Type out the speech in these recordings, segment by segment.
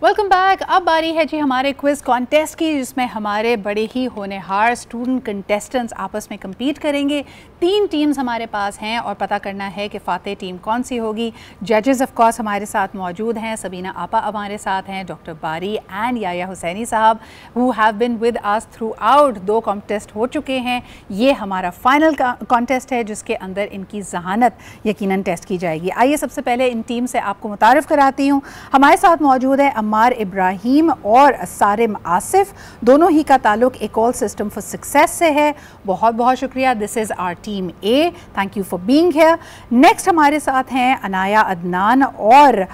Welcome back. अब बारी है जी हमारे क्विज कॉन्टेस्ट की, जिसमें हमारे बड़े ही होनहार स्टूडेंट कंटेस्टेंट्स आपस में compete करेंगे। 3 टीम्स हमारे पास हैं और पता करना है कि फ़ातेह टीम कौन सी होगी। जजेस ऑफ कोर्स हमारे साथ मौजूद हैं, सबीना आपा हमारे साथ हैं, डॉक्टर बारी एंड याया हुसैनी साहब who have been with us through out. 2 contest हो चुके हैं, ये हमारा फाइनल कॉन्टेस्ट है जिसके अंदर इनकी जहानत यकीनन टेस्ट की जाएगी। आइए सबसे पहले इन टीम से आपको मुतारिफ कराती हूँ। हमारे साथ मौजूद है अम्मार इब्राहिम और सारिम आसिफ, दोनों ही का ताल्लुक इकॉल सिस्टम फॉर सक्सेस से है। बहुत बहुत शुक्रिया। This is our team A, thank you for being here. Next हमारे साथ हैं अनाया अदनान और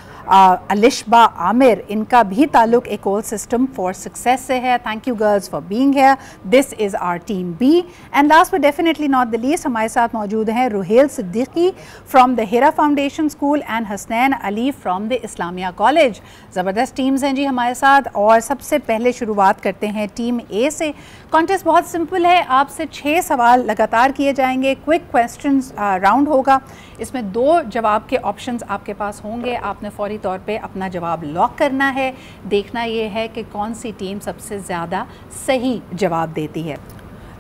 अलिशबा आमिर, इनका भी ताल्लुक इकॉल सिस्टम फॉर सक्सेस से है। Thank you girls for being here. This is our team B. And last but definitely not the least, हमारे साथ मौजूद हैं Ruhail Siddiqui from the Hira foundation school and Hasnain Ali from the Islamia college. ज़बरदस्त टीम्स हैं जी हमारे साथ। और सबसे पहले शुरुआत करते हैं टीम ए से। कॉन्टेस्ट बहुत सिंपल है, आपसे 6 सवाल लगातार किए जाएंगे। क्विक क्वेश्चंस राउंड होगा, इसमें 2 जवाब के ऑप्शंस आपके पास होंगे। आपने फौरी तौर पे अपना जवाब लॉक करना है। देखना ये है कि कौन सी टीम सबसे ज़्यादा सही जवाब देती है।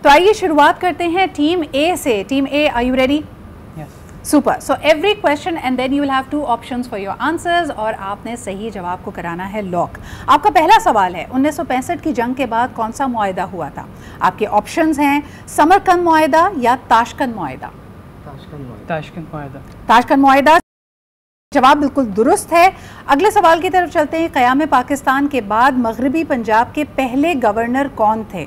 तो आइए शुरुआत करते हैं टीम ए से। Team A, are you ready? Super. So every question and then you will have 2 options for your answers और आपने सही जवाब को कराना है लॉक। आपका पहला सवाल है, 1965 की जंग के बाद कौन सा मुआहदा हुआ था? आपके ऑप्शंस हैं समरकंद मुआहदा या ताशकंद मुआहदा। ताशकंद मुआहदा। ताशकंद मुआहदा जवाब बिल्कुल दुरुस्त है। अगले सवाल की तरफ चलते हैं। क़याम पाकिस्तान के बाद मगरबी पंजाब के पहले गवर्नर कौन थे?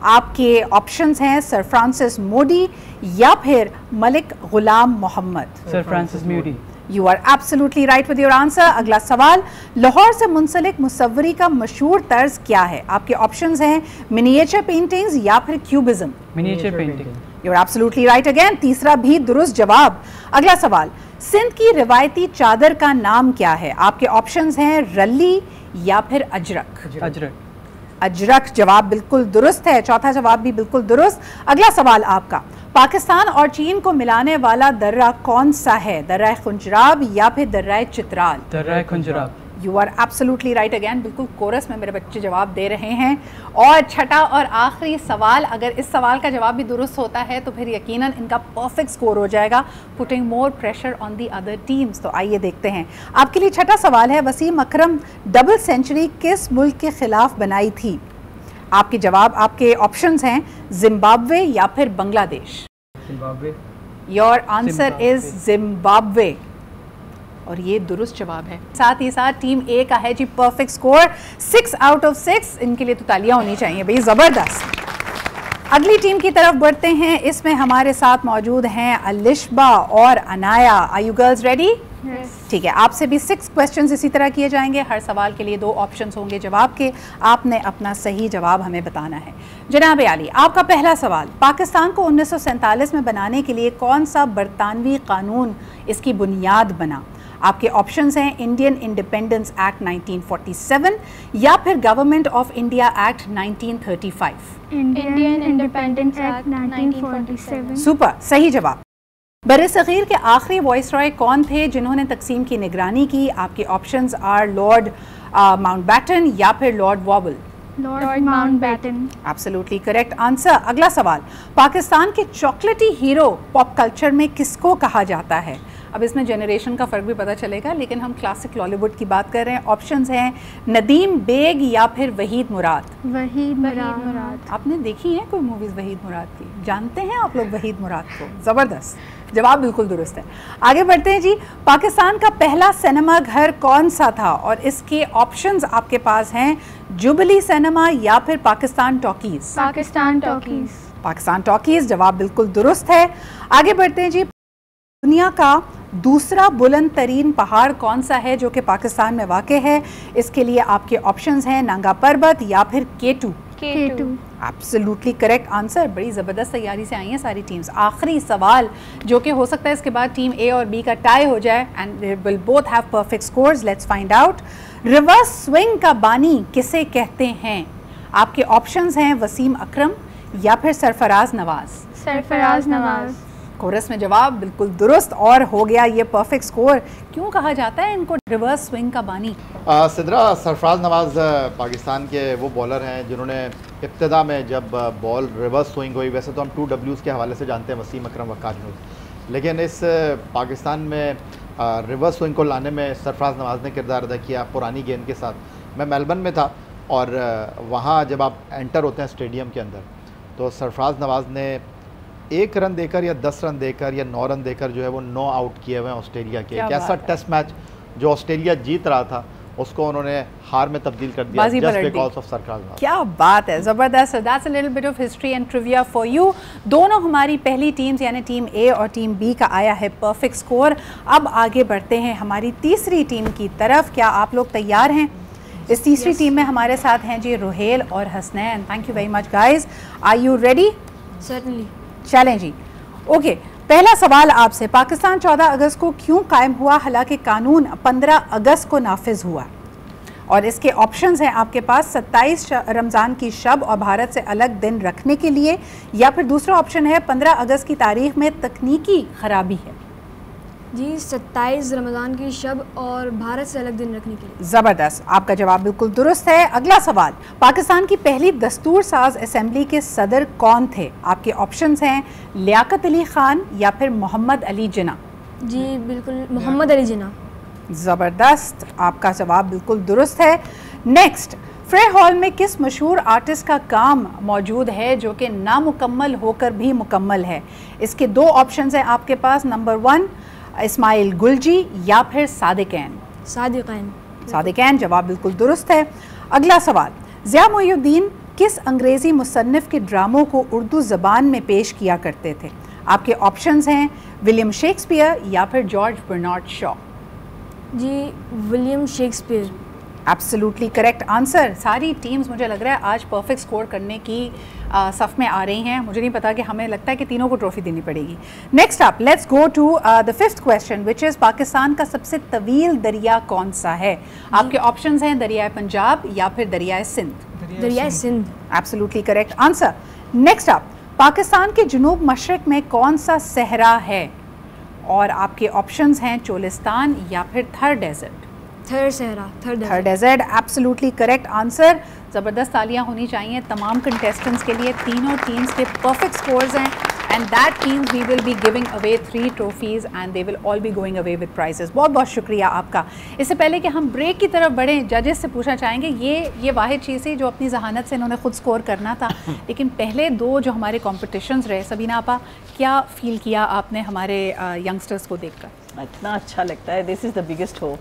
आपके ऑप्शंस हैं सर फ्रांसिस मोडी या फिर Malik Ghulam Mohammad. Sir Francis Mudie. You are absolutely right with your answer. अगला सवाल, लाहौर से मुंसलिक मुसव्वरी का मशहूर तर्ज क्या है? आपके ऑप्शंस हैं मिनिएचर पेंटिंग्स या फिर cubism. Miniature painting. You are absolutely right again, तीसरा भी दुरुस्त जवाब। अगला सवाल, सिंध की रिवायती चादर का नाम क्या है? आपके ऑप्शंस हैं रल्ली या फिर अजरक। अजरक। अजरक जवाब बिल्कुल दुरुस्त है। चौथा जवाब भी बिल्कुल दुरुस्त। अगला सवाल आपका, पाकिस्तान और चीन को मिलाने वाला दर्रा कौन सा है? दर्रा खुंजराब या फिर दर्रा चित्राल। दर्रा Khunjerab. You are absolutely right again, बिल्कुल कोरस में मेरे बच्चे जवाब दे रहे हैं। और छठा और आखिरी सवाल, अगर इस सवाल का जवाब भी दुरुस्त होता है तो फिर यकीनन इनका परफेक्ट स्कोर हो जाएगा, putting more pressure on the other teams. तो आइए देखते हैं। आपके लिए छठा सवाल है, वसीम अकरम डबल सेंचुरी किस मुल्क के खिलाफ बनाई थी? आपके जवाब, आपके ऑप्शंस हैं जिम्बाब्वे या फिर Bangladesh. Zimbabwe. Your answer is Zimbabwe और ये दुरुस्त जवाब है। साथ ही साथ टीम ए का है जी परफेक्ट स्कोर 6 आउट ऑफ 6। इनके लिए तो तालियां होनी चाहिए भाई, जबरदस्त। अगली टीम की तरफ बढ़ते हैं। इसमें हमारे साथ मौजूद हैं अलिशबा और Anaya. Are you girls ready? ठीक है, आपसे भी 6 क्वेश्चंस इसी तरह किए जाएंगे। हर सवाल के लिए 2 ऑप्शंस होंगे जवाब के। आपने अपना सही जवाब हमें बताना है। जनाब आली, आपका पहला सवाल, पाकिस्तान को 1947 में बनाने के लिए कौन सा बरतानवी कानून इसकी बुनियाद बना? आपके ऑप्शंस हैं इंडियन इंडिपेंडेंस एक्ट 1947 या फिर government of India act 1935। Indian independence act 1947। Super, सही जवाब। बरसगीर के आखिरी वाइसरॉय कौन थे जिन्होंने तकसीम की निगरानी की? आपके ऑप्शंस आर लॉर्ड माउंटबेटन या फिर Lord vowel. Lord Mountbatten. Absolutely correct answer. अगला सवाल, पाकिस्तान के चॉकलेटी हीरो पॉप कल्चर में किसको कहा जाता है? अब इसमें जनरेशन का फ़र्क भी पता चलेगा, लेकिन हम क्लासिक लॉलीवुड की बात कर रहे हैं। ऑप्शंस हैं नदीम बेग या फिर वहीद मुराद। वहीद मुराद। आपने देखी है कोई मूवीज़ वहीद मुराद की? जानते हैं आप लोग वहीद मुराद को? ज़बरदस्त जवाब, बिल्कुल दुरुस्त है। आगे बढ़ते हैं जी। पाकिस्तान का पहला सिनेमा घर कौन सा था? और इसके ऑप्शंस आपके पास हैं जुबली सिनेमा या फिर Pakistan talkies. Pakistan talkies. Pakistan talkies जवाब बिल्कुल दुरुस्त है। आगे बढ़ते हैं जी। दुनिया का दूसरा बुलंद तरीन पहाड़ कौन सा है जो कि पाकिस्तान में वाक़े है? इसके लिए आपके ऑप्शंस हैं नंगा पर्वत या फिर K two. K two. Absolutely correct answer. बड़ी ज़बरदस्त तैयारी से आई हैं सारी टीम्स। आखिरी सवाल, जो कि हो सकता है इसके बाद टीम ए और बी का टाई हो जाए and they will both have perfect scores. Let's find out. Reverse swing का बानी किसे कहते हैं? आपके ऑप्शंस हैं वसीम अकरम या फिर सरफराज नवाज। सरफराज नवाज। कोरस में जवाब बिल्कुल दुरुस्त और हो गया ये परफेक्ट स्कोर। क्यों कहा जाता है इनको रिवर्स स्विंग का बानी? सिद्रा, सरफराज नवाज पाकिस्तान के वो बॉलर हैं जिन्होंने इब्तिदा में जब बॉल रिवर्स स्विंग हुई, वैसे तो हम 2 Ws के हवाले से जानते हैं, वसीम अकरम वक्कार न्यूज़, लेकिन इस पाकिस्तान में रिवर्स स्विंग को लाने में सरफराज नवाज ने किरदार अदा किया पुरानी गेंद के साथ। मैं मेलबर्न में था और वहाँ जब आप एंटर होते हैं स्टेडियम के अंदर, तो सरफराज नवाज ने 1 रन देकर या 10 रन देकर या 9 रन देकर जो है वो 9 आउट किए हुए हैं ऑस्ट्रेलिया के। एक ऐसा टेस्ट मैच जो ऑस्ट्रेलिया जीत रहा था उसको उन्होंने हार में तब्दील कर दिया just because of Sarfaraz Nawaz. क्या बात है, ज़बरदस्त। That's a little bit of history and trivia for you. दोनों हमारी पहली टीम्स यानी टीम ए और टीम बी का आया है परफेक्ट स्कोर। अब आगे बढ़ते हैं हमारी तीसरी टीम की तरफ। क्या आप लोग तैयार हैं? इस तीसरी टीम में हमारे साथ हैं जी रुहेल और Hasnain. Thank you very much guys. Are you ready? Certainly. चलें जी, ओके। पहला सवाल आपसे, पाकिस्तान 14 अगस्त को क्यों कायम हुआ हालांकि कानून 15 अगस्त को नाफिज हुआ? और इसके ऑप्शंस हैं आपके पास 27 रमज़ान की शब और भारत से अलग दिन रखने के लिए, या फिर दूसरा ऑप्शन है 15 अगस्त की तारीख में तकनीकी खराबी है। जी 27 रमज़ान की शब और भारत से अलग दिन रखने के लिए। ज़बरदस्त, आपका जवाब बिल्कुल दुरुस्त है। अगला सवाल, पाकिस्तान की पहली दस्तूर साज असम्बली के सदर कौन थे? आपके ऑप्शंस हैं लियाकत अली खान या फिर मोहम्मद अली जिन्ना। जी बिल्कुल मोहम्मद अली जिन्ना। ज़बरदस्त, आपका जवाब बिल्कुल दुरुस्त है। नेक्स्ट, फ्रे हॉल में किस मशहूर आर्टिस्ट का काम मौजूद है जो कि नामुकम्मल होकर भी मुकम्मल है? इसके 2 ऑप्शंस हैं आपके पास। नंबर 1 इस्माइल गुलजी या फिर सादिकैन। सादिकैन। सादिकैन, जवाब बिल्कुल दुरुस्त है। अगला सवाल, ज़िया मोइनुद्दीन किस अंग्रेज़ी मुसन्निफ़ के ड्रामों को उर्दू ज़बान में पेश किया करते थे? आपके ऑप्शंस हैं विलियम शेक्सपियर या फिर जॉर्ज बर्नार्ड शॉ। जी William Shakespeare. Absolutely correct answer. सारी टीम्स मुझे लग रहा है आज परफेक्ट स्कोर करने की सफ़ में आ रही हैं। मुझे नहीं पता कि हमें लगता है कि तीनों को ट्रॉफी देनी पड़ेगी। Next up, let's go to the 5th question which is Pakistan का सबसे तवील दरिया कौन सा है? आपके ऑप्शंस हैं दरियाए पंजाब या फिर दरियाए सिंध। दरियाए Sindh. Absolutely correct answer. Next up, Pakistan के जुनूब मशरक में कौन सा सहरा है? और आपके ऑप्शंस हैं चोलिस्तान या फिर थर डेजर्ट। थर सहरा। थर डेजर्ट, एब्सोल्युटली करेक्ट आंसर। ज़बरदस्त तालियां होनी चाहिए तमाम कंटेस्टेंट्स के लिए। तीनों टीम्स के परफेक्ट स्कोर्स हैं and that means we will be giving away 3 trophies and they will all be going away with prizes. बहुत बहुत शुक्रिया आपका। इससे पहले कि हम ब्रेक की तरफ बढ़ें, जजेस से पूछना चाहेंगे, ये वाहिद चीज़ है जो अपनी जहानत से इन्होंने खुद स्कोर करना था, लेकिन पहले 2 जो हमारे कॉम्पिटिशन्स रहे, सबीना आपा क्या फ़ील किया आपने हमारे यंगस्टर्स को देखकर? इतना अच्छा लगता है। This is the biggest hope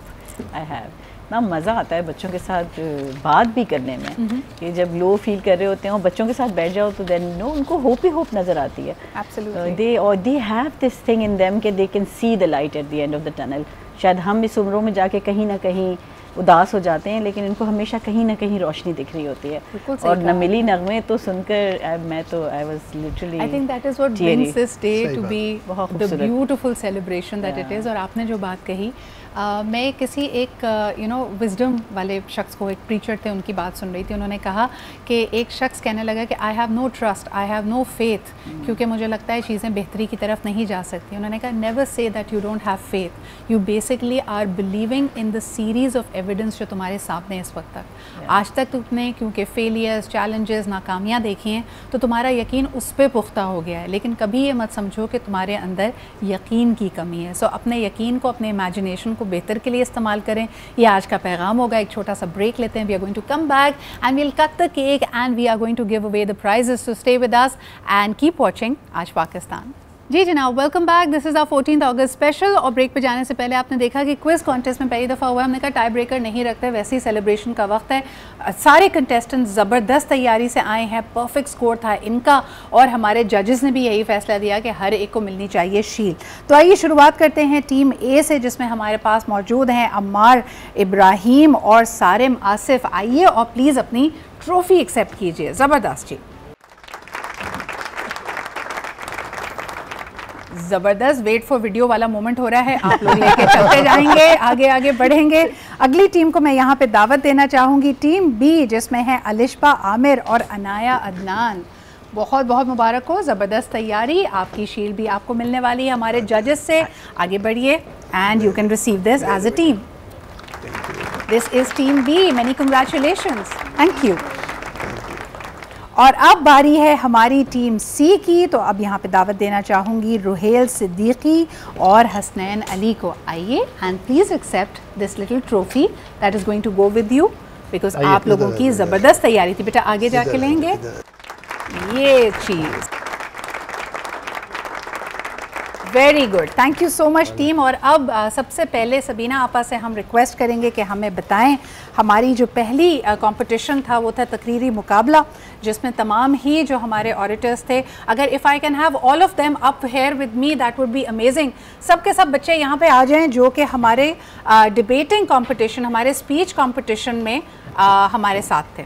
I have. ना मज़ा आता है बच्चों के साथ बात भी करने में, कि जब लो फील कर रहे होते हैं और बच्चों के साथ बैठ जाओ तो देन नो उनको होप ही होप नज़र आती है। They have this thing in them कि they can see the light at the end of the tunnel. शायद हम इस उम्रों में जाके कहीं ना कहीं उदास हो जाते हैं, लेकिन इनको हमेशा कहीं ना कहीं रोशनी दिख रही होती है। और नमिली नगमे तो सुनकर मैं तो I was literally, I think that is what brings this day to be the beautiful celebration that it is. और आपने जो बात कही, मैं किसी एक विजडम वाले शख्स को, एक प्रीचर थे, उनकी बात सुन रही थी। उन्होंने कहा कि एक शख्स कहने लगा कि I have no trust, I have no faith, क्योंकि मुझे लगता है चीज़ें बेहतरी की तरफ नहीं जा सकती। उन्होंने कहा never say that you don't have faith, you basically are believing in the series of evidence जो तुम्हारे सामने इस वक्त तक। आज तक तुमने क्योंकि फेलियर्स, चैलेंजेस, नाकामियाँ देखी हैं तो तुम्हारा यकीन उस पर पुख्ता हो गया है, लेकिन कभी ये मत समझो कि तुम्हारे अंदर यकीन की कमी है। सो अपने यकीन को, अपने इमेजिनेशन को बेहतर के लिए इस्तेमाल करें। ये आज का पैगाम होगा। एक छोटा सा ब्रेक लेते हैं। We are going to come back and we will cut the cake and we are going to give away the prizes. So stay with us and keep watching आज पाकिस्तान। जी जनाब, welcome back. This is our 14th August special. और break पे जाने से पहले आपने देखा कि क्विज़ कॉन्टेस्ट में पहली दफ़ा हुआ है। हमने कहा टाई ब्रेकर नहीं रखते, वैसे ही सेलिब्रेशन का वक्त है। सारे कंटेस्टेंट ज़बरदस्त तैयारी से आए हैं, परफेक्ट स्कोर था इनका, और हमारे जजेस ने भी यही फैसला दिया कि हर एक को मिलनी चाहिए शील्ड। तो आइए शुरुआत करते हैं टीम ए से, जिसमें हमारे पास मौजूद हैं अम्मार इब्राहिम और सारिम आसिफ। आइए और प्लीज़ अपनी ट्रॉफ़ी एक्सेप्ट कीजिए। ज़बरदस्त जी, ज़बरदस्त। वेट फॉर वीडियो वाला मोमेंट हो रहा है। आप लोग लेके चलते जाएंगे, आगे आगे बढ़ेंगे। अगली टीम को मैं यहाँ पे दावत देना चाहूँगी, टीम बी, जिसमें है अलिशबा आमिर और अनाया अदनान। बहुत बहुत मुबारक हो, ज़बरदस्त तैयारी। आपकी शील्ड भी आपको मिलने वाली है हमारे जजेस से। आगे बढ़िए and you can receive this as a team. This is team B, many congratulations, thank you. और अब बारी है हमारी टीम सी की, तो अब यहाँ पे दावत देना चाहूँगी रुहेल सिद्दीकी और हसनैन अली को। आइए and please accept this little trophy that is going to go with you, because आप लोगों की ज़बरदस्त तैयारी थी। बेटा आगे जाके लेंगे ये चीज़। Very good, thank you so much team. और अब सबसे पहले सबीना आपा से हम रिक्वेस्ट करेंगे कि हमें बताएं, हमारी जो पहली कंपटीशन था वो था तकरीरी मुकाबला, जिसमें तमाम ही जो हमारे ऑडिटर्स थे, अगर if I can have all of them up here with me that would be amazing. सब के सब बच्चे यहाँ पे आ जाएं जो कि हमारे डिबेटिंग कंपटीशन, हमारे स्पीच कंपटीशन में हमारे साथ थे।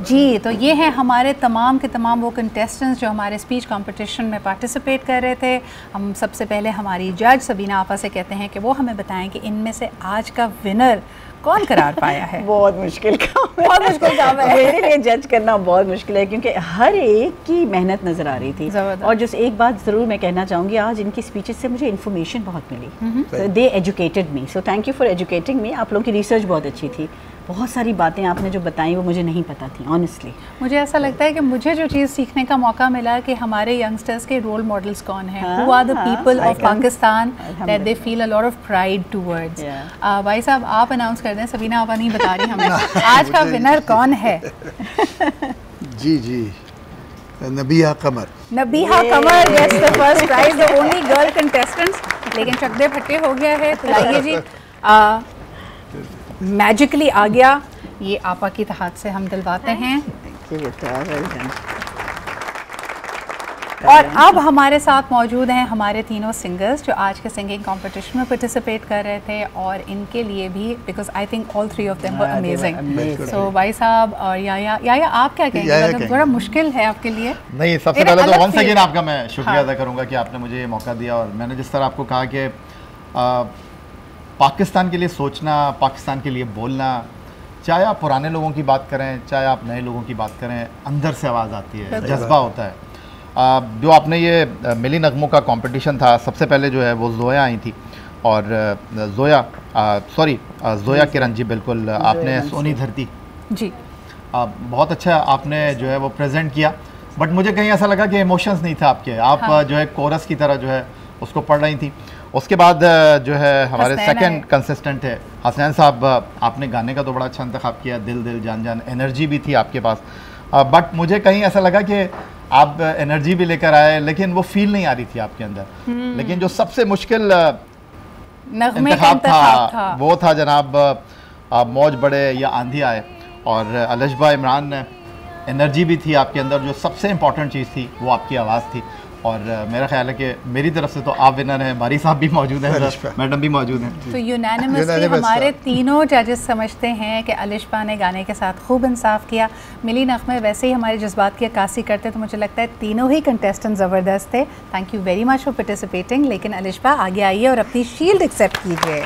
जी, तो ये हैं हमारे तमाम के तमाम वो कंटेस्टेंट्स जो हमारे स्पीच कंपटीशन में पार्टिसिपेट कर रहे थे। हम सबसे पहले हमारी जज सबीना आपा से कहते हैं कि वो हमें बताएं कि इनमें से आज का विनर कौन करार पाया है। बहुत मुश्किल काम है, बहुत मुश्किल काम है मेरे लिए जज करना बहुत मुश्किल है, क्योंकि हर एक की मेहनत नज़र आ रही थी। और जो एक बात ज़रूर मैं कहना चाहूँगी, आज इनकी स्पीचेस से मुझे इन्फॉर्मेशन बहुत मिली। They educated me, so thank you for educating me. आप लोगों की रिसर्च बहुत अच्छी थी, बहुत सारी बातें आपने जो बताई वो मुझे नहीं पता थी ऑनेस्टली। मुझे ऐसा लगता है कि मुझे जो चीज़ सीखने का मौका मिला कि हमारे यंगस्टर्स के रोल मॉडल्स कौन हैं, who are the people of Pakistan that they feel a lot of pride towards. भाई साहब आप अनाउंस कर दें, सबीना आपा नहीं बता रही हमें आज का विनर कौन है। जी जी, Nabiha Qamar. Nabiha Qamar gets the first prize, the only girl contestant. लेकिन चकदे फट्टे हो गया है, तो लाइए जी मैजिकली आ गया, ये आपा की हाथ से हम दिलवाते हैं। और अब हमारे साथ मौजूद हैं हमारे तीनों सिंगर्स जो आज के सिंगिंग कंपटीशन में पार्टिसिपेट कर रहे थे, और इनके लिए भी because I think all three of them were amazing. So भाई साहब और या आप क्या कहेंगे, मतलब थोड़ा मुश्किल है आपके लिए? नहीं, सबसे पहले तो वंस अगेन आपका मैं शुक्रिया अदा करूँगा कि आपने मुझे ये मौका दिया। और मैंने जिस तरह आपको कहा कि पाकिस्तान के लिए सोचना, पाकिस्तान के लिए बोलना, चाहे आप पुराने लोगों की बात करें, चाहे आप नए लोगों की बात करें, अंदर से आवाज़ आती है, जज्बा होता है। जो आपने ये मिली नगमों का कंपटीशन था, सबसे पहले जो है वो जोया आई थी, और जोया किरण जी, बिल्कुल आपने सोनी धरती जी बहुत अच्छा आपने जो है वो प्रेजेंट किया। बट मुझे कहीं ऐसा लगा कि इमोशंस नहीं था आपके, आप जो है कोरस की तरह जो है उसको पढ़ रही थी। उसके बाद जो है हमारे सेकंड कंसिस्टेंट है हसनैन साहब, आपने गाने का तो बड़ा अच्छा इंतखाब किया, दिल दिल जान जान, एनर्जी भी थी आपके पास। बट मुझे कहीं ऐसा लगा कि आप एनर्जी भी लेकर आए, लेकिन वो फील नहीं आ रही थी आपके अंदर। लेकिन जो सबसे मुश्किल इंतखाब था वो था जनाब मौज बढ़े या आंधी आए, और अलशबा इमरान ने एनर्जी भी थी आपके अंदर। जो सबसे इम्पॉर्टेंट चीज़ थी वो आपकी आवाज़ थी, और मेरा ख्याल है कि मेरी तरफ से तो आप विनर हैं, बारी साहब भी मौजूद हैं, मैडम भी मौजूद हैं। तो यूनानिमसली हमारे तीनों जजेस समझते हैं कि अलिशबा ने गाने के साथ खूब इंसाफ किया। मिली नगमे वैसे ही हमारे जज्बात की अक्कासी करते, तो मुझे लगता है तीनों ही कंटेस्टेंट ज़बरदस्त थे। Thank you very much for participating. लेकिन अलिशबा आगे आइए और अपनी शील्ड एक्सेप्ट कीजिए।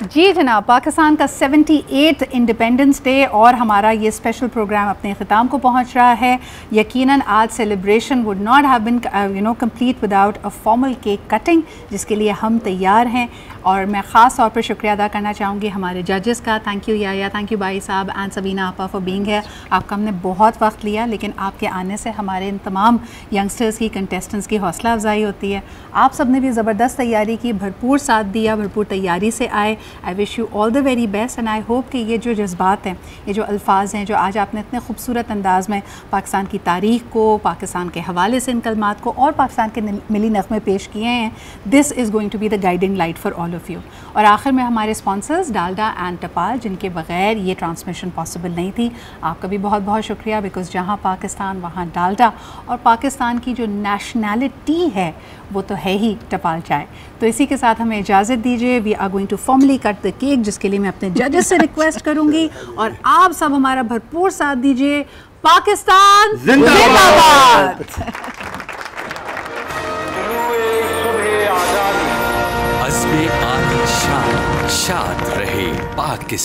जी जनाब, पाकिस्तान का 78 इंडिपेंडेंस डे और हमारा ये स्पेशल प्रोग्राम अपने ख़िताम को पहुंच रहा है। यकीनन आज celebration would not have been complete without a formal cake cutting, जिसके लिए हम तैयार हैं। और मैं ख़ास तौर पर शुक्रिया अदा करना चाहूँगी हमारे जजेस का। थैंक यू या थैंक यू भाई साहब एंड सबीना आपा फॉर बीइंग हियर। आपका हमने बहुत वक्त लिया, लेकिन आपके आने से हमारे इन तमाम यंगस्टर्स की, कंटेस्टेंट्स की हौसला अफजाई होती है। आप सब ने भी ज़बरदस्त तैयारी की, भरपूर साथ दिया, भरपूर तैयारी से आए। I wish you all the very best and I hope कि ये जो जज्बात हैं, ये जो अल्फाज हैं जो आज आपने इतने खूबसूरत अंदाज़ में पाकिस्तान की तारीख़ को, पाकिस्तान के हवाले से इन कलमात को और पाकिस्तान के मिली नगमे पेश किए हैं, this is going to be the guiding light for all of you. और आखिर में हमारे स्पॉन्सर्स डालडा एंड टपाल, जिनके बगैर ये ट्रांसमिशन पॉसिबल नहीं थी। आपका भी बहुत बहुत शुक्रिया, बिकॉज़ जहाँ पाकिस्तान वहाँ डालडा, और पाकिस्तान की जो नेशनैलिटी है वो तो है ही टपाल चाय। तो इसी के साथ हमें इजाज़त दीजिए। We are going to formally cut the cake, जिसके लिए मैं अपने जजेस से रिक्वेस्ट करूँगी, और आप सब हमारा भरपूर साथ दीजिए। पाकिस्तान जिंदाबाद। शाद रहे पाकिस्तान।